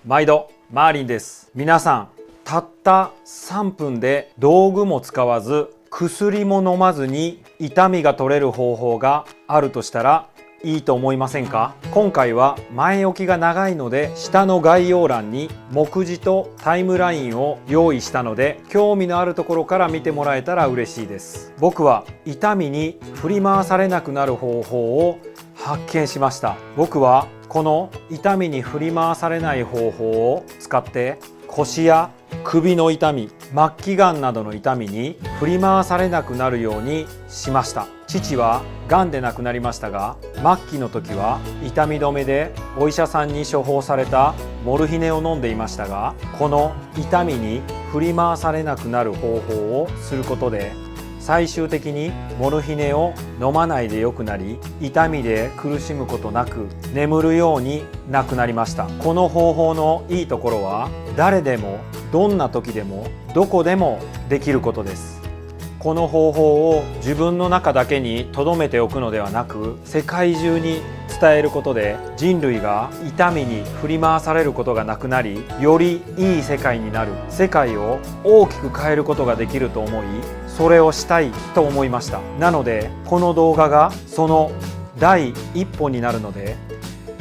毎度マーリンです。皆さん、たった3分で道具も使わず薬も飲まずに痛みが取れる方法があるとしたらいいと思いませんか？今回は前置きが長いので下の概要欄に目次とタイムラインを用意したので興味のあるところから見てもらえたら嬉しいです。僕は痛みに振り回されなくなる方法を発見しました。僕はこの痛みに振り回されない方法を使って腰や首の痛み、末期がんなどの痛みに振り回されなくなるようにしました。父はがんで亡くなりましたが、末期の時は痛み止めでお医者さんに処方されたモルヒネを飲んでいましたが、この痛みに振り回されなくなる方法をすることで最終的にモルヒネを飲まないでよくなり、痛みで苦しむことなく眠るようになくなりました。この方法のいいところは、誰でもどんな時でもどこでもできることです。この方法を自分の中だけに留めておくのではなく、世界中に伝えることで人類が痛みに振り回されることがなくなり、よりいい世界になる、世界を大きく変えることができると思い、それをしたいと思いました。なのでこの動画がその第一歩になるので、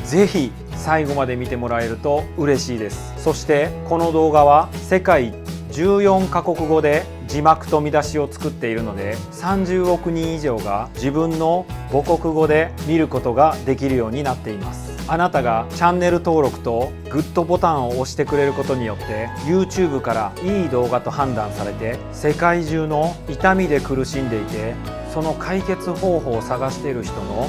ぜひ最後まで見てもらえると嬉しいです。そしてこの動画は世界14カ国語で字幕と見出しを作っているので、30億人以上が自分の母国語で見ることができるようになっています。あなたがチャンネル登録とグッドボタンを押してくれることによって YouTube からいい動画と判断されて、世界中の痛みで苦しんでいてその解決方法を探している人の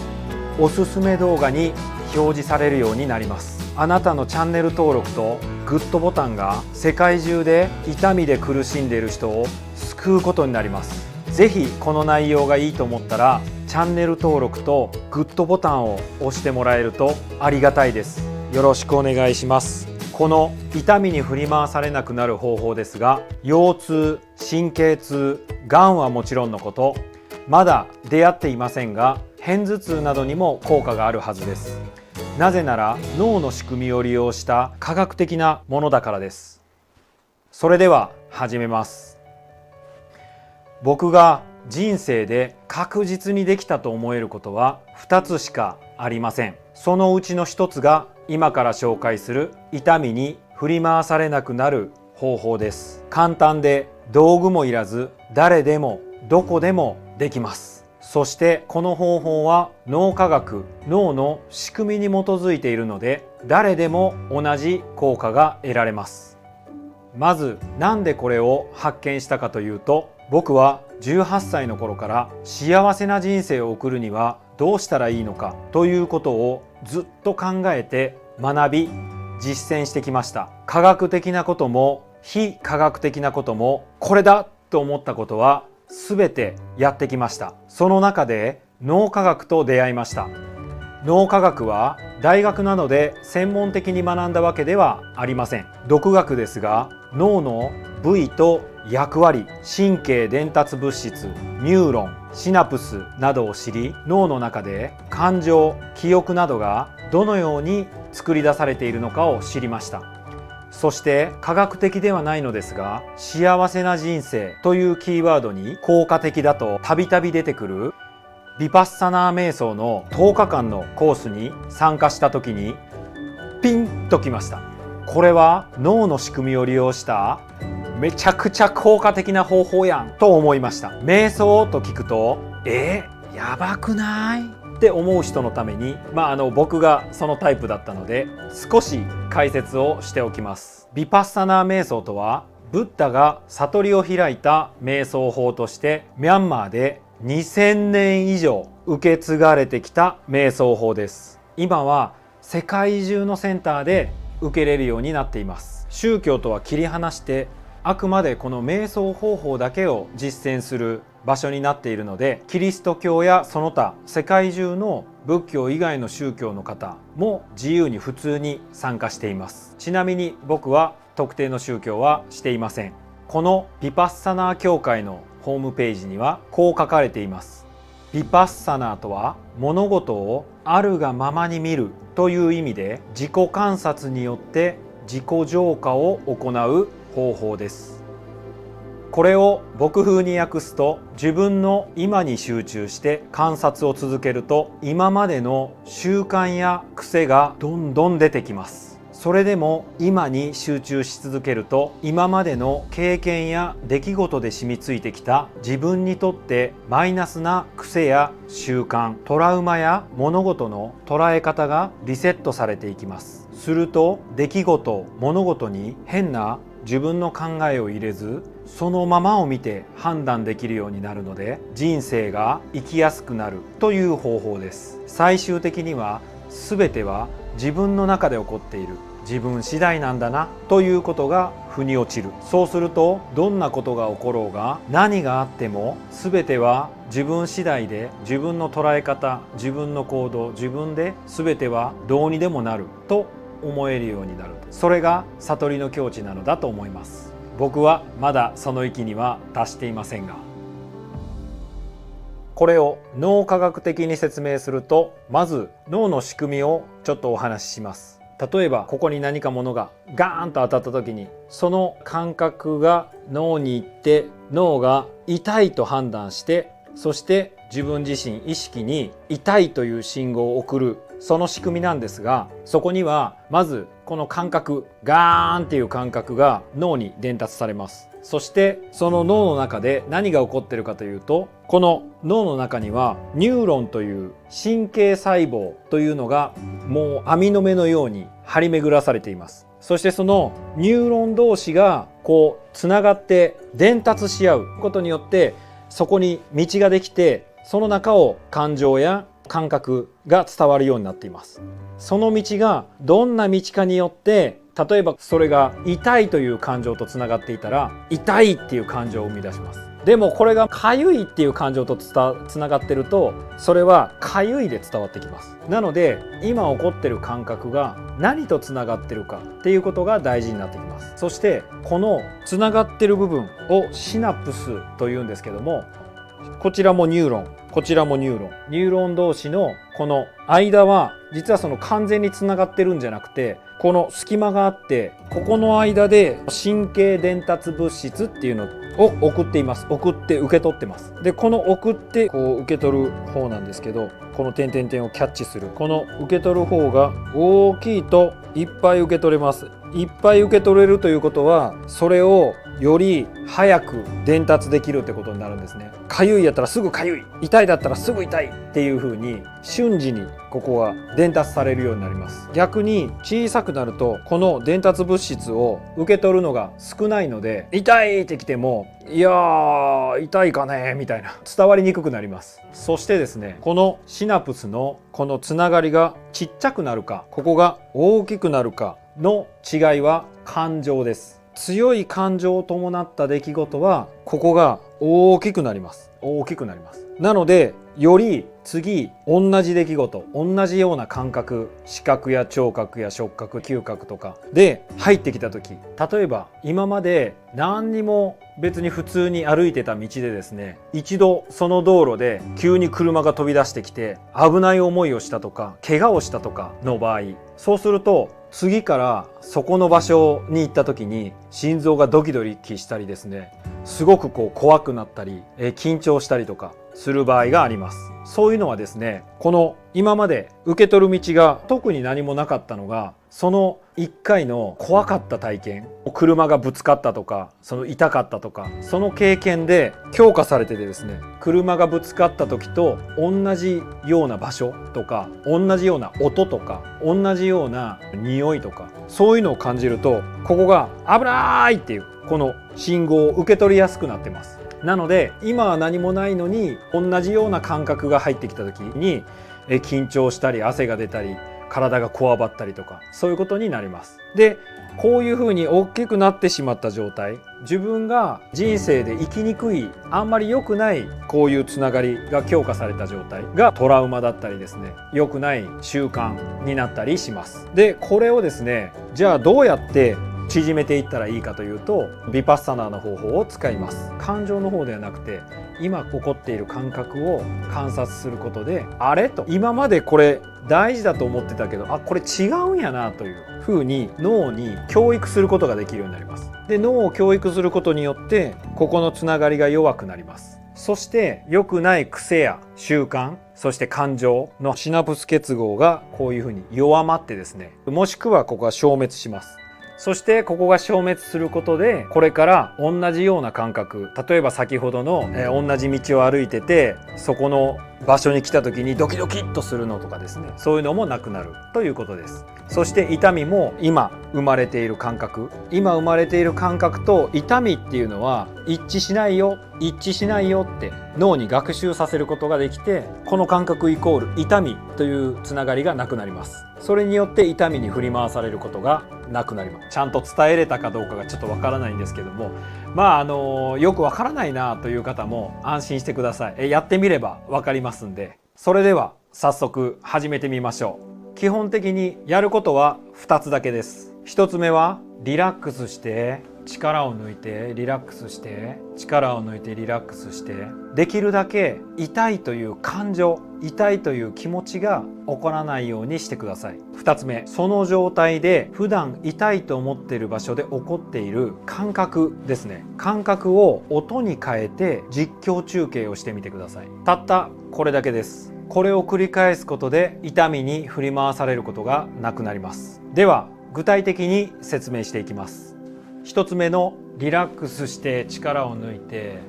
おすすめ動画に表示されるようになります。あなたのチャンネル登録とグッドボタンが世界中で痛みで苦しんでいる人を救うことになります。ぜひこの内容がいいと思ったらチャンネル登録とグッドボタンを押してもらえるとありがたいです。よろしくお願いします。この痛みに振り回されなくなる方法ですが、腰痛、神経痛、がんはもちろんのこと、まだ出会っていませんが片頭痛などにも効果があるはずです。なぜなら脳の仕組みを利用した科学的なものだからです。それでは始めます。僕が人生で確実にできたと思えることは2つしかありません。そのうちの1つが今から紹介する痛みに振り回されなくなる方法です。簡単で道具もいらず誰でもどこでもできます。そしてこの方法は脳科学、脳の仕組みに基づいているので誰でも同じ効果が得られます。まずなんでこれを発見したかというと、僕は18歳の頃から幸せな人生を送るにはどうしたらいいのかということをずっと考えて学び実践してきました。科学的なことも非科学的なこともこれだと思ったことは全てやってきました。その中で脳科学と出会いました。脳科学は大学などで専門的に学んだわけではありません。独学ですが、脳の部位と役割、神経伝達物質、ニューロン、シナプスなどを知り、脳の中で感情、記憶などがどのように作り出されているのかを知りました。そして科学的ではないのですが、幸せな人生というキーワードに効果的だとたびたび出てくるヴィパッサナー瞑想の10日間のコースに参加した時にピンときました。これは脳の仕組みを利用しためちゃくちゃ効果的な方法やんと思いました。瞑想と聞くとやばくないって思う人のために、僕がそのタイプだったので少し解説をしておきます。ヴィパッサナー瞑想とは、ブッダが悟りを開いた瞑想法としてミャンマーで2000年以上受け継がれてきた瞑想法です。今は世界中のセンターで受けれるようになっています。宗教とは切り離してあくまでこの瞑想方法だけを実践する場所になっているので、キリスト教やその他世界中の仏教以外の宗教の方も自由に普通に参加しています。ちなみに僕は特定の宗教はしていません。このヴィパッサナー協会のホームページにはこう書かれています。ヴィパッサナーとは物事をあるがままに見るという意味で、自己観察によって自己浄化を行う方法です。これを僕風に訳すと、自分の今に集中して観察を続けると、今までの習慣や癖がどんどん出てきます。それでも今に集中し続けると、今までの経験や出来事で染みついてきた自分にとってマイナスな癖や習慣、トラウマや物事の捉え方がリセットされていきます。すると出来事、物事に変な自分の考えを入れず、そのままを見て判断できるようになるので、人生が生きやすくなるという方法です。最終的には全ては自分の中で起こっている、自分次第なんだなということが腑に落ちる。そうすると、どんなことが起ころうが何があっても全ては自分次第で、自分の捉え方、自分の行動、自分で全てはどうにでもなると思えるようになる。それが悟りの境地なのだと思います。僕はまだその域には達していませんが、これを脳科学的に説明すると、まず脳の仕組みをちょっとお話しします。例えばここに何かものがガーンと当たった時に、その感覚が脳に行って、脳が痛いと判断して、そして自分自身意識に痛いという信号を送る、その仕組みなんですが、そこにはまずこの感覚、ガーンっていう感覚が脳に伝達されます。そしてその脳の中で何が起こっているかというと、この脳の中にはニューロンという神経細胞というのがもう網の目のように張り巡らされています。そしてそのニューロン同士がこうつながって伝達し合うことによって、そこに道ができて、その中を感情や感覚が伝わるようになっています。その道がどんな道かによって、例えばそれが痛いという感情とつながっていたら、痛いっていう感情を生み出します。でもこれがかゆいっていう感情とつながってると、それはかゆいで伝わってきます。なので今起こってる感覚が何とつながってるかっていうことが大事になってきます。そしてこのつながってる部分をシナプスというんですけども、こちらもニューロン、こちらもニューロン同士のこの間は実はその完全につながってるんじゃなくて、この隙間があって、ここの間で神経伝達物質っていうのを送っています。送って受け取ってます。でこの送ってこう受け取る方なんですけど、この点々点をキャッチする、この受け取る方が大きいといっぱい受け取れます。いっぱい受け取れるということは、それをより早く伝達できるってことになるんですね。かゆいやったらすぐかゆい、痛いだったらすぐ痛いっていう風に瞬時にここが伝達されるようになります。逆に小さくなると、この伝達物質を受け取るのが少ないので、痛いってきても、いやー痛いかねみたいな、伝わりにくくなります。そしてですね、このシナプスのこのつながりがちっちゃくなるか、ここが大きくなるかの違いは感情です。強い感情を伴った出来事は、ここが大きくなります。大きくなります。なのでより次同じ出来事、同じような感覚、視覚や聴覚や触覚、嗅覚とかで入ってきた時、例えば今まで何にも別に普通に歩いてた道でですね、一度その道路で急に車が飛び出してきて危ない思いをしたとか怪我をしたとかの場合、そうすると次からそこの場所に行った時に心臓がドキドキしたりですね、すごくこう怖くなったり緊張したりとかする場合があります。そういうのはですね、この今まで受け取る道が特に何もなかったのが、その1回の怖かった体験、車がぶつかったとか、その痛かったとか、その経験で強化されててですね、車がぶつかった時と同じような場所とか、同じような音とか、同じような匂いとか、そういうのを感じると、ここが危ないっていうこの信号を受け取りやすくなってます。なので今は何もないのに同じような感覚が入ってきた時に緊張したり汗が出たり体がこわばったりとか、そういうことになります。でこういうふうに大きくなってしまった状態、自分が人生で生きにくい、あんまり良くないこういうつながりが強化された状態がトラウマだったりですね、良くない習慣になったりします。でこれをですね、じゃあどうやって縮めていったらいいかというと、ヴィパッサナーの方法を使います。感情の方ではなくて、今起こっている感覚を観察することで、あれと、今までこれ大事だと思ってたけど、あ、これ違うんやなというふうに脳に教育することができるようになります。で、脳を教育することによってここのつながりが弱くなります。そして良くない癖や習慣、そして感情のシナプス結合がこういうふうに弱まってですね、もしくはここが消滅します。そしてここが消滅することで、これから同じような感覚、例えば先ほどの、同じ道を歩いてて、そこの場所に来た時にドキドキっとするのとかですね、そういうのもなくなるということです。そして痛みも今生まれている感覚と痛みっていうのは一致しないよって脳に学習させることができて、この感覚イコール痛みというつながりがなくなります。それによって痛みに振り回されることがなくなります。ちゃんと伝えれたかどうかがちょっとわからないんですけども、よくわからないなという方も安心してください。やってみればわかりますんで。それでは早速始めてみましょう。基本的にやることは2つだけです。1つ目はリラックスして力を抜いてリラックスして力を抜いてリラックスして、できるだけ痛いという感情、痛いという気持ちが起こらないようにしてください。2つ目、その状態で普段痛いと思っている場所で起こっている感覚ですね、感覚を音に変えて実況中継をしてみてください。たったこれだけです。これを繰り返すことで痛みに振り回されることがなくなります。では具体的に説明していきます。1つ目のリラックスして力を抜いて、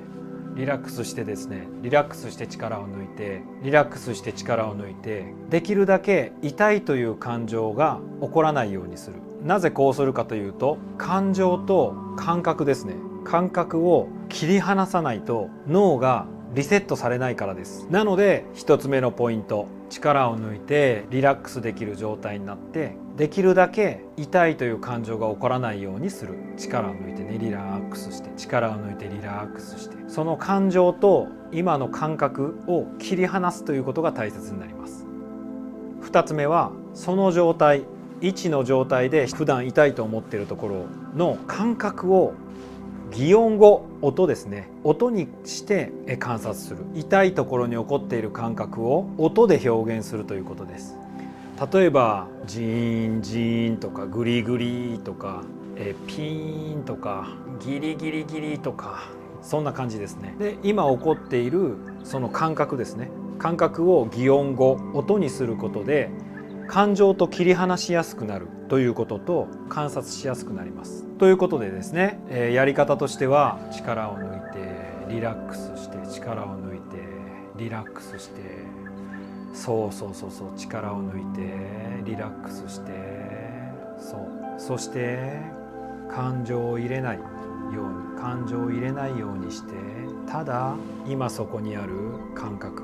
リラックスしてですね、リラックスして力を抜いて、リラックスして力を抜いて、できるだけ痛いという感情が起こらないようにする。なぜこうするかというと、感情と感覚ですね、感覚を切り離さないと脳がリセットされないからです。なので1つ目のポイント、力を抜いてリラックスできる状態になって、できるだけ痛いという感情が起こらないようにする。力を抜いてね、リラックスして、力を抜いてリラックスして、その感情と今の感覚を切り離すということが大切になります。2つ目はその状態、位置の状態で普段痛いと思っているところの感覚を擬音語、音ですね、音にして観察する。痛いところに起こっている感覚を音で表現するということです。例えばジーンジーンとかグリグリとかピーンとかギリギリギリとか、そんな感じですね。で、今起こっているその感覚ですね、感覚を擬音語、音にすることで感情と切り離しやすくなるということと、観察しやすくなります。ということでですね、やり方としては力を抜いてリラックスして、力を抜いてリラックスして、そう力を抜いてリラックスして、そして感情を入れないようにして、ただ今そこにある感覚、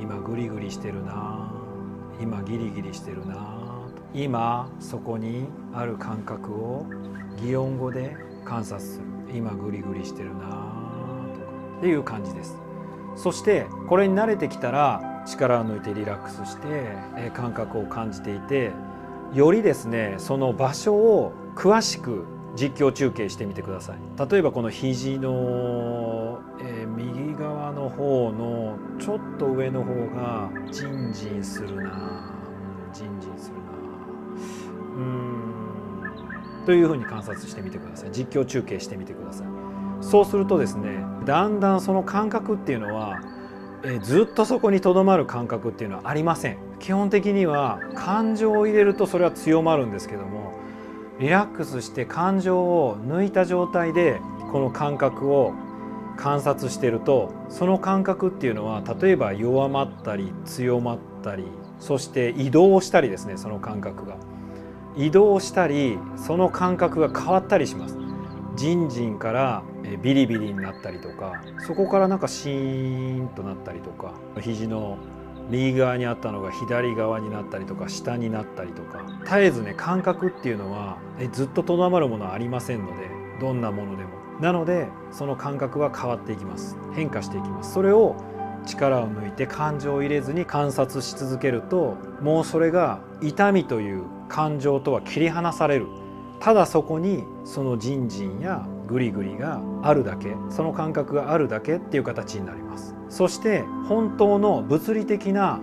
今グリグリしてるな、今ギリギリしてるな、今そこにある感覚を擬音語で観察する。今グリグリしてるなとかっていう感じです。そしてこれに慣れてきたら力を抜いてリラックスして感覚を感じていて、よりですねその場所を詳しく実況中継してみてください。例えばこの肘の、右側の方のちょっと上の方がジンジンするな、というふうに観察してみてください。実況中継してみてください。そうするとですね、だんだんその感覚っていうのは、ずっとそこにとどまる感覚っていうのはありません。基本的には感情を入れるとそれは強まるんですけども、リラックスして感情を抜いた状態でこの感覚を観察していると、その感覚っていうのは例えば弱まったり強まったり、そして移動したりですね、その感覚が移動したり、その感覚が変わったりします。ジンジンからビリビリになったりとか、そこからなんかシーンとなったりとか、肘の右側にあったのが左側になったりとか、下になったりとか、絶えずね感覚っていうのはずっととどまるものはありませんので、どんなものでも。なのでその感覚は変わっていきます。変化していきます。それを力を抜いて感情を入れずに観察し続けると、もうそれが痛みという感情とは切り離される。ただそこにそのジンジンやグリグリがあるだけ、その感覚があるだけっていう形になります。そして本当の物理的な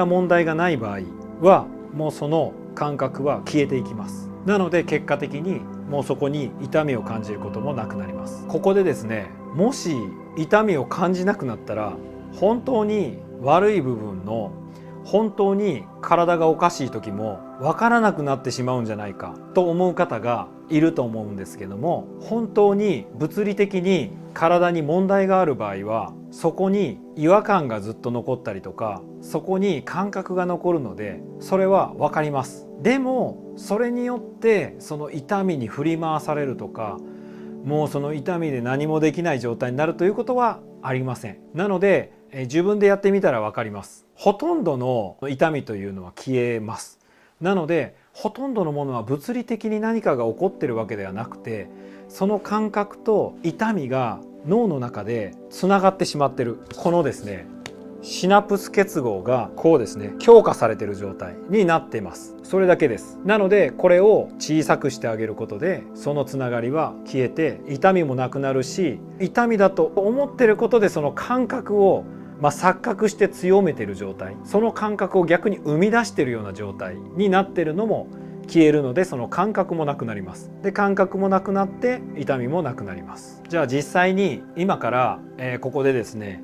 問題がない場合はもうその感覚は消えていきます。なので結果的にもうそこに痛みを感じることもなくなります。ここでですね、もし痛みを感じなくなったら本当に悪い部分の本当に体がおかしい時も分からなくなってしまうんじゃないかと思う方がいると思うんですけども、本当に物理的に体に問題がある場合はそこに違和感がずっと残ったりとか、そこに感覚が残るのでそれは分かります。でもそれによってその痛みに振り回されるとか、もうその痛みで何もできない状態になるということはありません。なので自分でやってみたら分かります。ほとんどの痛みというのは消えます。なのでほとんどのものは物理的に何かが起こってるわけではなくて、その感覚と痛みが脳の中でつながってしまってる、このですねシナプス結合がこうですね強化されている状態になっています。それだけです。なのでこれを小さくしてあげることでそのつながりは消えて痛みもなくなるし、痛みだと思っていることでその感覚を錯覚して強めている状態、その感覚を逆に生み出しているような状態になっているのも消えるので、その感覚もなくなります。で感覚もなくなって痛みもなくなります。じゃあ実際に今から、ここでですね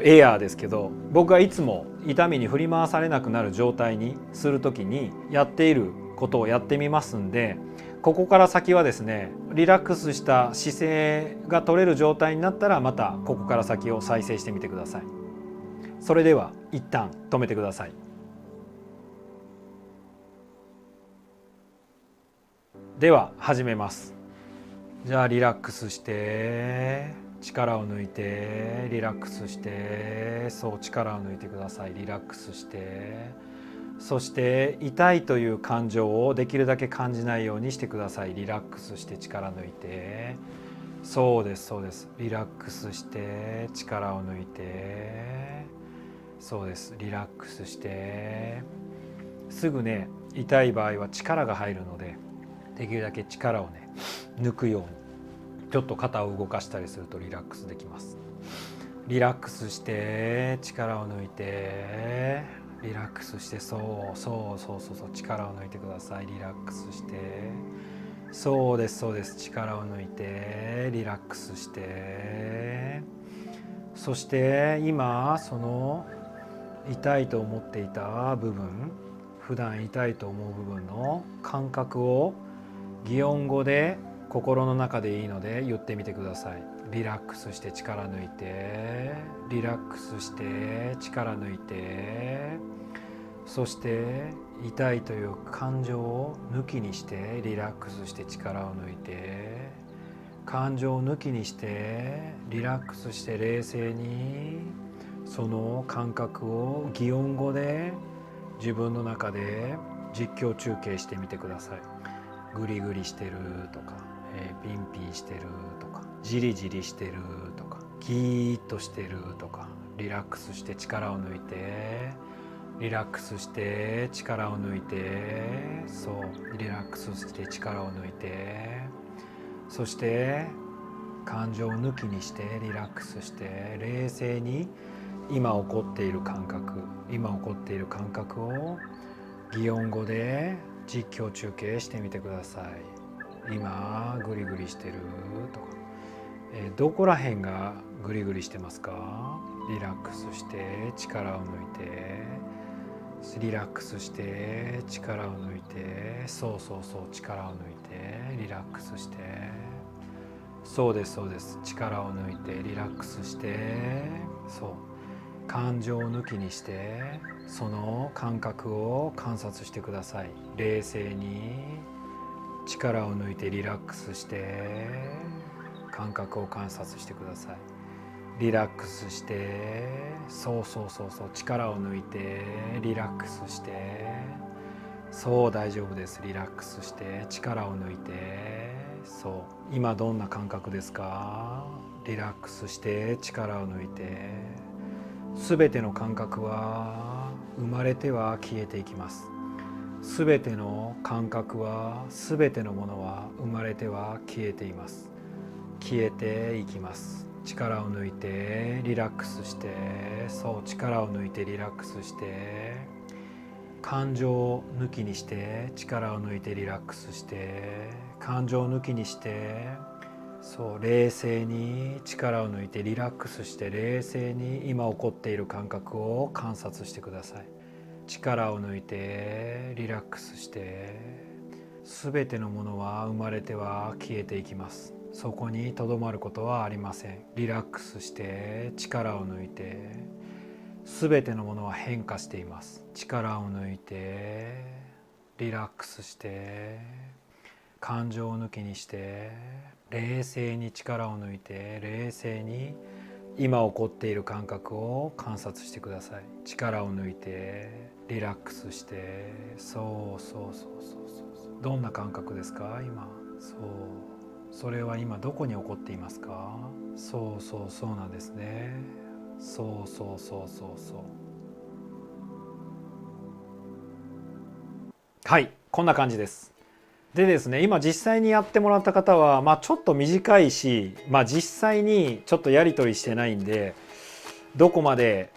エアーですけど、僕がいつも痛みに振り回されなくなる状態にする時にやっていることをやってみますんで、ここから先はですねリラックスした姿勢が取れる状態になったらまたここから先を再生してみてください。それでは一旦止めてください。では始めます。じゃあリラックスして力を抜いて、リラックスして、そう力を抜いてください。リラックスして、そして痛いという感情をできるだけ感じないようにしてください。リラックスして力抜いて、そうですそうです。リラックスして力を抜いて、そうです。リラックスして、すぐね痛い場合は力が入るのでできるだけ力をね抜くようにちょっと肩を動かしたりするとリラックスできます。リラックスして力を抜いて、リラックスして、そう力を抜いてください。リラックスして、そうです力を抜いてリラックスして、そして今その痛いと思っていた部分、普段痛いと思う部分の感覚を擬音語で心の中でいいので言ってみてください。リラックスして力抜いて、リラックスして力抜いて、そして痛いという感情を抜きにしてリラックスして力を抜いて、感情を抜きにしてリラックスして冷静にその感覚を擬音語で自分の中で実況中継してみてください。グリグリしてるとか、ピンピンしてるとか、ジリジリしてるとか、キーッとしてるとか、リラックスして力を抜いて、リラックスして力を抜いて、そうリラックスして力を抜いて、そして感情を抜きにしてリラックスして冷静に今起こっている感覚を擬音語で実況中継してみてください。今グリグリしてるとか、どこら辺がグリグリしてますか？リラックスして力を抜いて、リラックスして力を抜いて、そう力を抜いてリラックスして、そうです力を抜いてリラックスして、そう感情を抜きにしてその感覚を観察してください。冷静に力を抜いてリラックスして感覚を観察してください。リラックスして、そう力を抜いてリラックスして、そう大丈夫です。リラックスして力を抜いて、そう今どんな感覚ですか？リラックスして力を抜いて、すべての感覚は生まれては消えていきます。すべての感覚は、すべてのものは生まれては消えています。消えていきます。力を抜いてリラックスして、そう力を抜いてリラックスして、感情を抜きにして力を抜いてリラックスして、感情を抜きにして、そう冷静に力を抜いてリラックスして、冷静に今起こっている感覚を観察してください。力を抜いてリラックスして、すべてのものは生まれては消えていきます。そこにとどまることはありません。リラックスして力を抜いて、すべてのものは変化しています。力を抜いてリラックスして、感情を抜きにして、冷静に力を抜いて、冷静に今起こっている感覚を観察してください。力を抜いてリラックスして、そうそうそうそうそう、どんな感覚ですか今。そう、それは今どこに起こっていますか。そうそうそうなんですね。そうそうそうそうそう。はい、こんな感じです。でですね、今実際にやってもらった方は、ちょっと短いし、実際にちょっとやり取りしてないんで、どこまで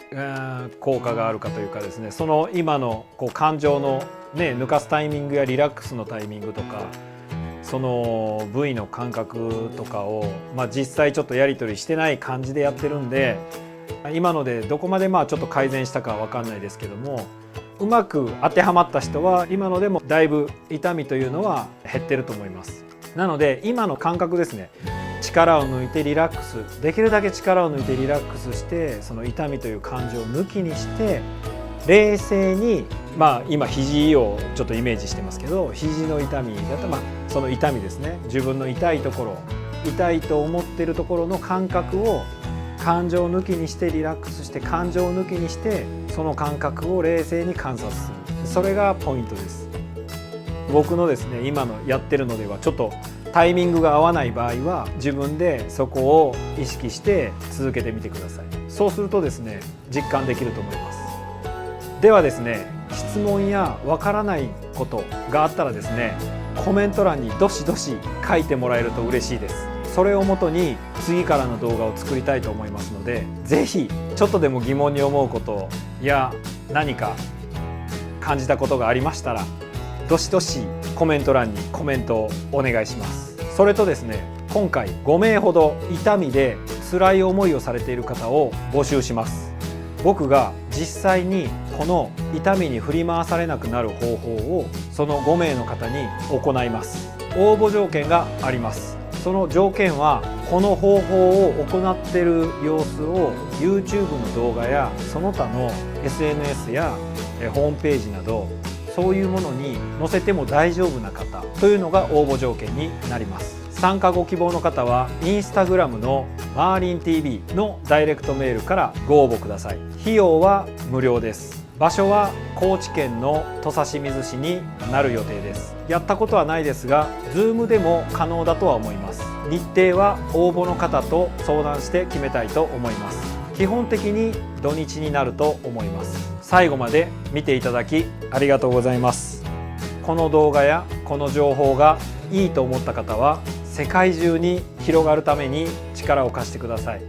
効果があるかというかですね、その今の感情の抜かすタイミングやリラックスのタイミングとか、その部位の感覚とかを、実際ちょっとやり取りしてない感じでやってるんで、今のでどこまでちょっと改善したかは分かんないですけども、うまく当てはまった人は今のでもだいぶ痛みというのは減ってると思います。なので今の感覚ですね、力を抜いてリラックス、できるだけ力を抜いてリラックスして、その痛みという感情を抜きにして、冷静に、今肘をちょっとイメージしてますけど、肘の痛みだったら、その痛みですね、自分の痛いところ、痛いと思っているところの感覚を感情を抜きにしてリラックスして、感情を抜きにしてその感覚を冷静に観察する、それがポイントです。僕のですね今のやってるのではちょっとタイミングが合わない場合は、自分でそこを意識して続けてみてください。そうするとですね実感できると思います。ではですね、質問やわからないことがあったらですね、コメント欄にどしどし書いてもらえると嬉しいです。それをもとに次からの動画を作りたいと思いますので、ぜひちょっとでも疑問に思うことや何か感じたことがありましたら、どしどしコメント欄にコメントをお願いします。それとですね、今回5名ほど痛みで辛い思いをされている方を募集します。僕が実際にこの痛みに振り回されなくなる方法をその5名の方に行います。応募条件があります。その条件は、この方法を行っている様子を YouTube の動画やその他の SNS やホームページなど、そういうものに載せても大丈夫な方というのが応募条件になります。参加ご希望の方はインスタグラムのマーリン TV のダイレクトメールからご応募ください。費用は無料です。場所は高知県の土佐清水市になる予定です。やったことはないですが Zoom でも可能だとは思います。日程は応募の方と相談して決めたいと思います。基本的に土日になると思います。最後まで見ていただきありがとうございます。この動画やこの情報がいいと思った方は世界中に広がるために力を貸してください。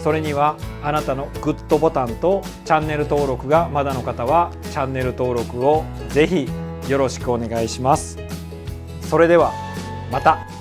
それにはあなたのグッドボタンとチャンネル登録がまだの方はチャンネル登録をぜひよろしくお願いします。それではまた。